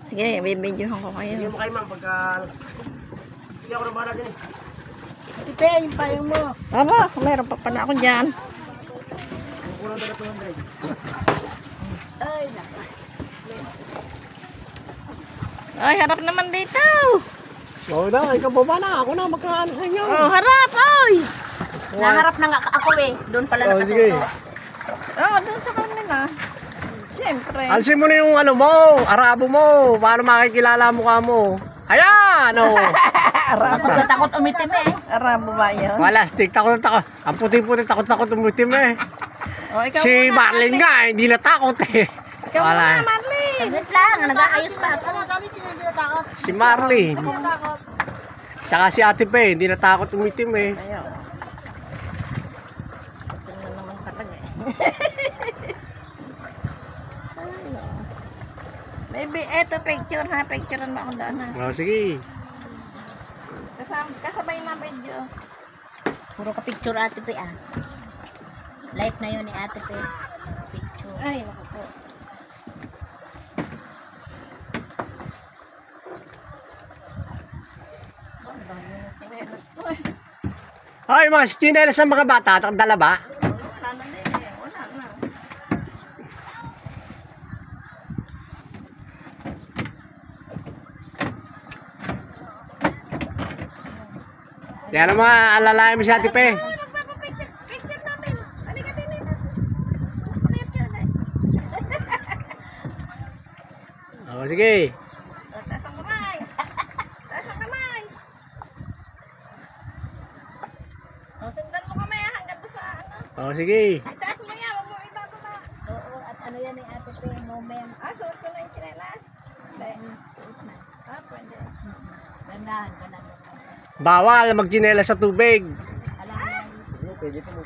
Sige, bibidyohan ko kayo. Hindi mo kayo mang pagka... Hindi ako nabala din eh. Tipe, yung payong mo. Aba, meron pa pala ako dyan. Ang kulang na 200. Ay, naku. Ay, harap naman dito. Oo na, ikaw baba na. Ako na, magkaano sa inyo. Oh, harap, oy. Naharap na nga ako eh. Doon pala Oh, nakatuto. sige. Oh, doon sa kanila. Siyempre. Alsin mo na yung ano mo, arabo mo. Paano makikilala mo ka mo? Ayan, oh. Takot na takot umitim eh. Arabo ba yun? Wala, stick. Takot na takot. Ang puti-puti, takot-takot umutim eh. Oh, ikaw Si muna, Marlene nga, hindi natakot eh. Ikaw muna, Wala. Marlene. Saglit lang, nag-aayos pa ako. Si Marlene. Tsaka si Ate Pe, hindi natakot umitim eh. Ayaw. Tingnan naman talaga eh. Maybe, eto picture ha. Picturean mo ako doon ha. Oh, sige. Kasabay na video. Puro ka picture ate pe ah. Life na yun ni ate pe. Picture. Ay, naku po. Ay, mga chinelas sa mga bata, dala ba? Wala na din eh. Wala na. Yan ang mga alalayan mo si Ate Pe. Picture namin. Halika din eh. Picture na. Oh, sige. Taas ang kamay. Taas ang kamay. O, sundan mo kamay hanggang doon sa ano. Oh, sige. Ay, taas mo yan. Huwag mo ibababa. Oo, at ano yan ni ate pe, moment. Ah, suot ko na yung chinelas. Hindi. Ah, pwede. Gandahan ka lang. Bawal magchinelas sa tubig. Alalay. Pwede po mo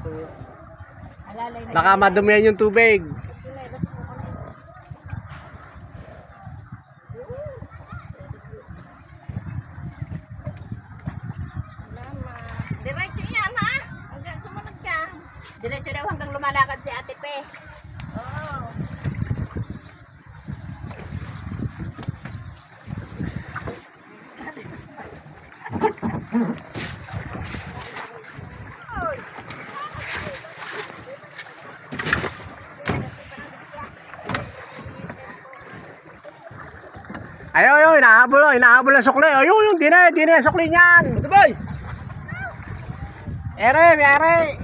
Alalay na. Baka madumihan yung tubig. Chinelas po kami. Salamat. Diretso yan ha. Hanggang sumunod ka. Diretso daw hanggang lumalakad si ate pe. Oo. Ayaw, hinahabol ang sukli. Ayun, di na sukli niyan. Ito boy. Ere. Ay,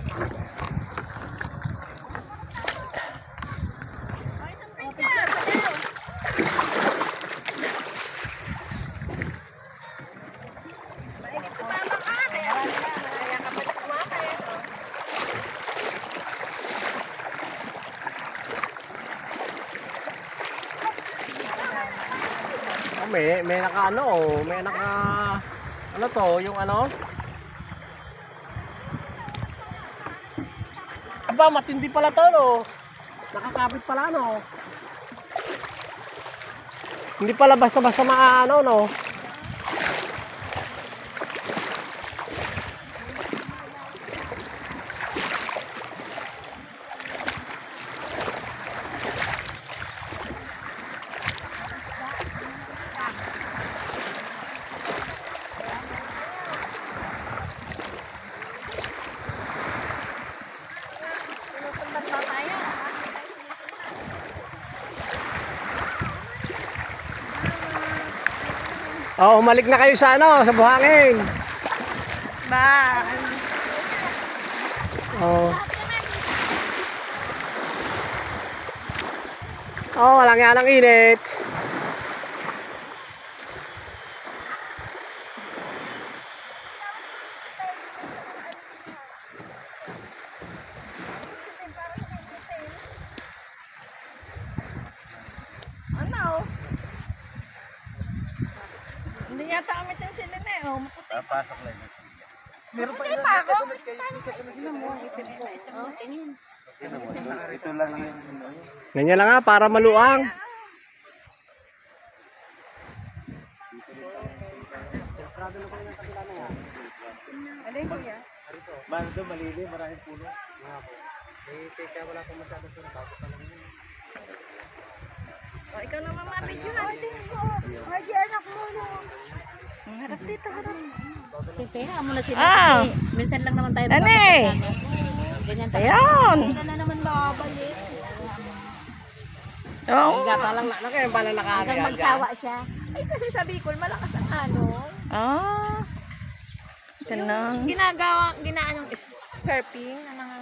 isang picture. Maigit sa mama ka. Kaya ka pa sumama eh. Oh, may naka ano, may naka ano to, yung ano? Aba, matindi pala to, no. Nakakapit pala, no. Hindi pala basta-basta maano, no. Sinusundan pa tayo. Oh, umalik na kayo sa ano, sa buhangin. Bye. Oh. Oh, walang yan ang init. Ano? Hindi yata kami yung silin eh. Oh, maputi. Papasok lang. Meron pa Hindi pa ako. Ito lang yun. Ganyan lang nga, para maluang. Ano yung kuya? Bano doon, malili, maraming puno. Mga po. Eh, teka, wala pang masyado sa bago pa lang yun. Ikaw naman mabidyo ha. Hardy, anak mo. Harap dito, harap. Sige, hayaan mo na sila. Ah. Kasi minsan lang naman tayo. Ane. Ganyan tayo. Ayan. Hindi na naman babalik. Oh. Gata lang na kayo pala nakakaya. Hanggang magsawa siya. Ay, kasi sa Bicol, malakas ang ano. Ah. Ganun. Ginaanong surfing ng mga...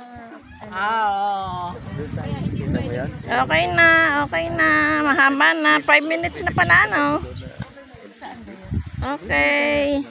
Oo. Okay na, okay na. Mahaba na. 5 minutes na pala, no? Okay.